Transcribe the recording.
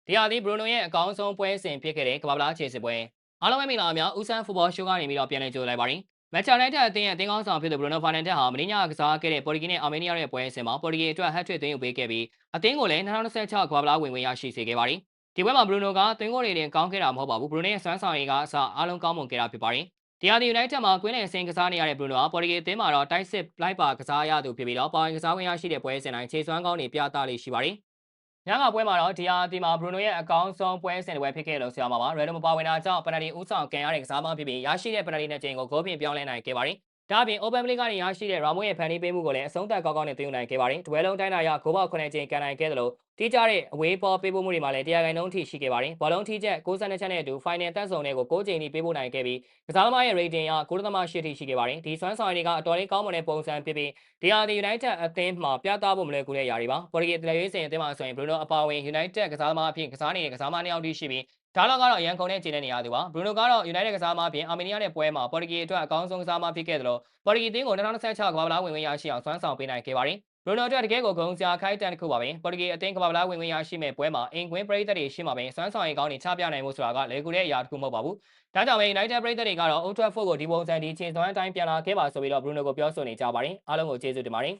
တရားသည်ဘရူနိုရဲ့အကောင်းဆုံးပွဲစဉ်ဖြစ်ခဲ့တဲ့ကမ္ဘာ့ဖလားခြေစစ်ပွဲအားလုံးပဲမင်္ဂလာပါများဦးဆန်းဖူဘောရှိုးကနေပြီးတော့ပြန်လည်ကြိုလိုက်ပါရင်မန်ချက်ယူနိုက်တက်အသင်းရဲ့အသင်းကောင်းဆောင်ဖြစ်သူဘရူနိုဖာနန်ဒက်ဟာမင်းညကစားခဲ့တဲ့ပေါ်တူဂီနဲ့အာမေးနီးယားရဲ့ပွဲစဉ်မှာပေါ်တူဂီအတွက်ဟတ်ထရစ်သွင်းယူပေးခဲ့ပြီးအသင်းကိုလည်း2026ကမ္ဘာ့ဖလားဝင်ခွင့်ရရှိစေခဲ့ပါတယ်ဒီပွဲမှာဘရူနိုကသွင်းဂိုးတွေတင်ကောင်းခဲ့တာမဟုတ်ပါဘူးဘရူနိုရဲ့စွမ်းဆောင်ရည်ကအစအားလုံးကောင်းမွန်ခဲ့တာဖြစ်ပါတယ်တရားဒီယူနိုက်တက်မှာကွင်းလယ်ဆင်းကစားနေရတဲ့ဘရူနိုဟာပေါ်တူဂီအသင်းမှာတော့တိုက်စစ်လိုက်ပါကစားရသူဖြစ်ပြီးတော့ပါဝင်ကစားခွင့်ရရှိတဲ့ပွဲစဉ်တိုင်းခြေစွမ်းကောင်းတွေပြသလေးရှိပါတယ်ညကပွဲမှာတော့ဒီယာတီမှာဘရူနိုရဲ့အကောင်းဆုံးပွဲစဉ်တွေဖြစ်ခဲ့လို့ဆရာမပါရဲဒိုမပါဝင်တာကြောင့်ပနတီဦးဆောင်ကန်ရတဲ့ကစားမဖြစ်ပြီးရရှိတဲ့ပနတီနဲ့ချိန်ကိုဂိုးပြင်ပြောင်းလဲနိုင်ခဲ့ပါတယ်။ဒါ့အပြင် Open Play ကနေရရှိတဲ့ရာမိုရဲ့ဖန်တီးပေးမှုကိုလည်းအဆုံးသတ်ကောင်းကောင်းနဲ့သွင်းယူနိုင်ခဲ့ပါတယ်။ဒွဲလုံးတိုင်းတာရဂိုးပေါက်9ချိန်ကန်နိုင်ခဲ့သလိုတိကျတဲ့အဝေးပေါ်ပေးပို့မှုတွေမှာလည်းတရားခိုင်နှုန်းထိရှိခဲ့ပါတယ်။ဘောလုံးထိချက်62ချက်နဲ့အတူ Final တက်ဆုံတဲ့ကို6ချိန်ထိပေးပို့နိုင်ခဲ့ပြီးကစားသမားရဲ့ rating က9.8ထိရှိခဲ့ပါတယ်။ဒီစွမ်းဆောင်ရည်တွေကအတော်လေးကောင်းမွန်တဲ့ပုံစံဖြစ်ပြီးဒီ United အသင်းမှာပြသဖို့မလွယ်ကူတဲ့ຢာတွေပါ။ပေါ်တူဂီတလက်ရွေးစင်အသင်းမှာဆိုရင် Bruno အပါအဝင် United ကစားသမားအဖြစ်ကစားနေတဲ့ကစားသမား2ယောက်ထိရှိပြီးဒါလောက်ကတော့ရန်ကုန်နဲ့ကျင်းတဲ့နေရာသူပါဘရူနိုကတော့ United ကစားသမားအပြင်အာမေးနီးယားနဲ့ပွဲမှာပေါ်တူဂီအတွက်အကောင်းဆုံးကစားသမားဖြစ်ခဲ့တယ်လို့ပေါ်တူဂီအသင်းကို2026ကမ္ဘာ့ဖလားဝင်ခွင့်ရရှိအောင်စွမ်းဆောင်ပေးနိုင်ခဲ့ပါတယ်ဘရူနိုအတွက်တကယ်ကိုဂုဏ်စရာခိုက်တန်တစ်ခုပါပဲပေါ်တူဂီအသင်းကမ္ဘာ့ဖလားဝင်ခွင့်ရရှိမဲ့ပွဲမှာအင်ကွင်းပရိသတ်တွေရှိမှာပဲစွမ်းဆောင်ရည်ကောင်းတွေချပြနိုင်မှုဆိုတာကလေကူတဲ့အရာတစ်ခုမဟုတ်ပါဘူးဒါကြောင့်ပဲ United ပရိသတ်တွေကတော့ Old Trafford ကိုဒီပုံစံဒီခြေစွမ်းအတိုင်းပြန်လာခဲ့ပါဆိုပြီးတော့ဘရူနိုကိုပြောဆိုနေကြပါတယ်အားလုံးကိုကျေးဇူးတင်ပါတယ်